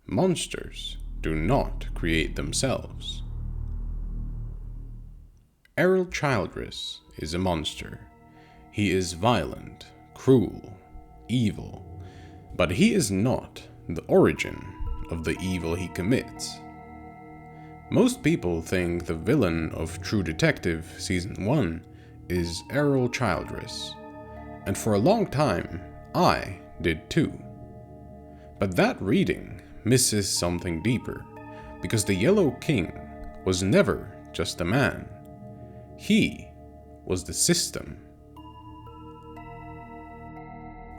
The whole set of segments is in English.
Monsters do not create themselves. Errol Childress is a monster. He is violent, cruel, evil, but he is not the origin of the evil he commits. Most people think the villain of True Detective Season 1 is Errol Childress, and for a long time I did too. But that reading misses something deeper, because the Yellow King was never just a man. He was the system.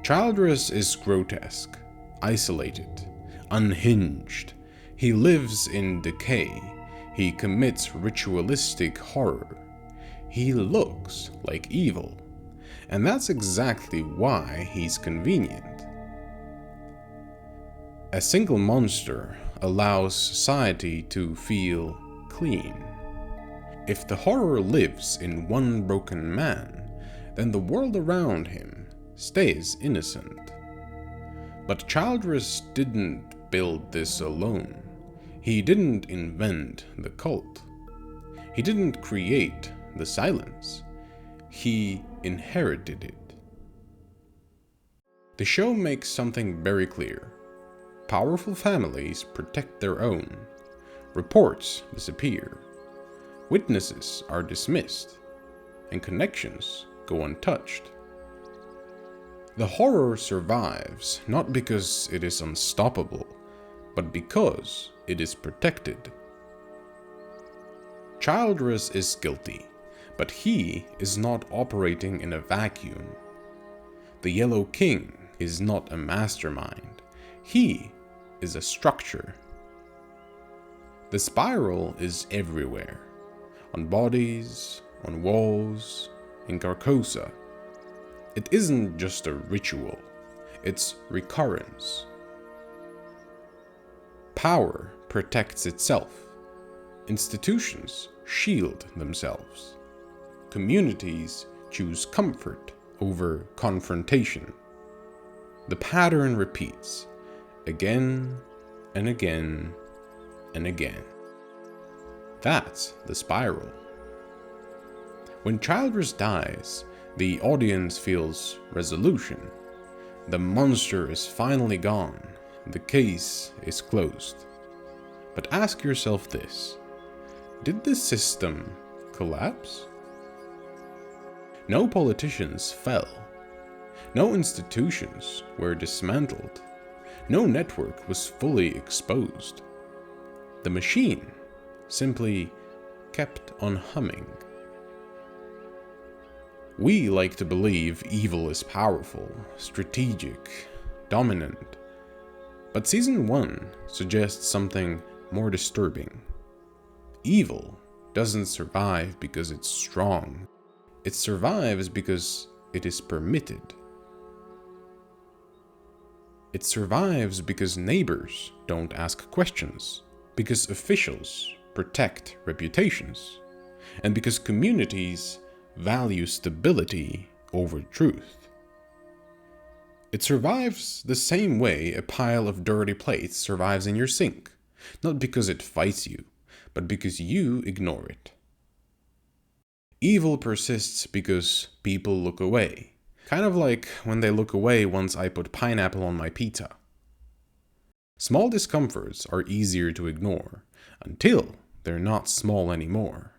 Childress is grotesque, isolated, unhinged. He lives in decay. He commits ritualistic horror. He looks like evil. And that's exactly why he's convenient. A single monster allows society to feel clean. If the horror lives in one broken man, then the world around him stays innocent. But Childress didn't build this alone. He didn't invent the cult. He didn't create the silence. He inherited it. The show makes something very clear. Powerful families protect their own. Reports disappear. Witnesses are dismissed. And connections go untouched. The horror survives not because it is unstoppable, but because it is protected. Childress is guilty, but he is not operating in a vacuum. The Yellow King is not a mastermind. He is a structure. The spiral is everywhere. On bodies, on walls, in Carcosa. It isn't just a ritual, it's recurrence. Power protects itself. Institutions shield themselves. Communities choose comfort over confrontation. The pattern repeats, again and again and again. That's the spiral. When Childress dies, the audience feels resolution. The monster is finally gone. The case is closed. But ask yourself this: did the system collapse? No politicians fell. No institutions were dismantled. No network was fully exposed. The machine simply kept on humming. We like to believe evil is powerful, strategic, dominant. But Season 1 suggests something more disturbing. Evil doesn't survive because it's strong. It survives because it is permitted. It survives because neighbors don't ask questions, because officials protect reputations, and because communities value stability over truth. It survives the same way a pile of dirty plates survives in your sink, not because it fights you, but because you ignore it. Evil persists because people look away, kind of like when they look away once I put pineapple on my pizza. Small discomforts are easier to ignore, until they're not small anymore.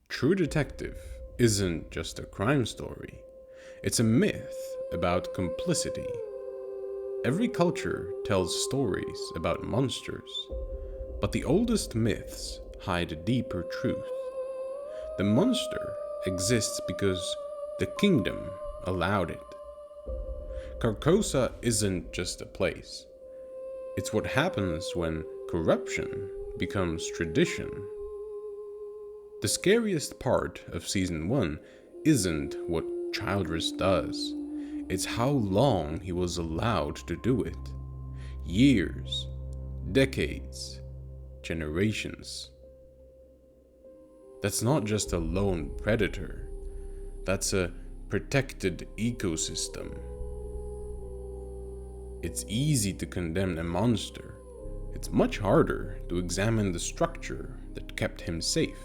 True Detective isn't just a crime story. It's a myth about complicity. Every culture tells stories about monsters, but the oldest myths hide a deeper truth. The monster exists because the kingdom allowed it. Carcosa isn't just a place. It's what happens when corruption becomes tradition. The scariest part of Season 1 isn't what Childress does. It's how long he was allowed to do it. Years, decades, generations. That's not just a lone predator. That's a protected ecosystem. It's easy to condemn a monster. It's much harder to examine the structure that kept him safe.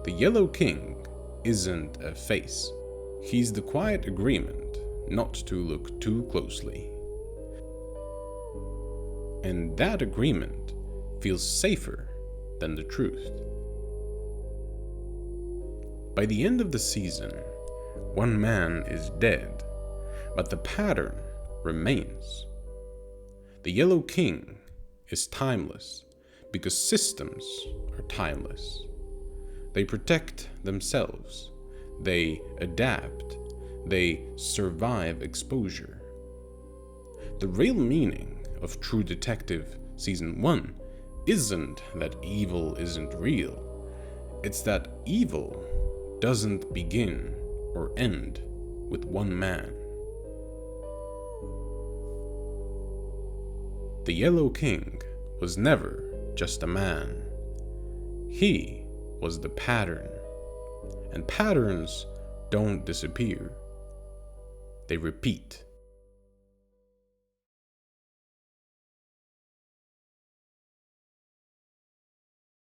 The Yellow King isn't a face. He's the quiet agreement not to look too closely. And that agreement feels safer than the truth. By the end of the season, one man is dead, but the pattern remains. The Yellow King is timeless because systems are timeless. They protect themselves, they adapt, they survive exposure. The real meaning of True Detective Season 1 isn't that evil isn't real, it's that evil doesn't begin or end with one man. The Yellow King was never just a man. He was the pattern, and patterns don't disappear. They repeat.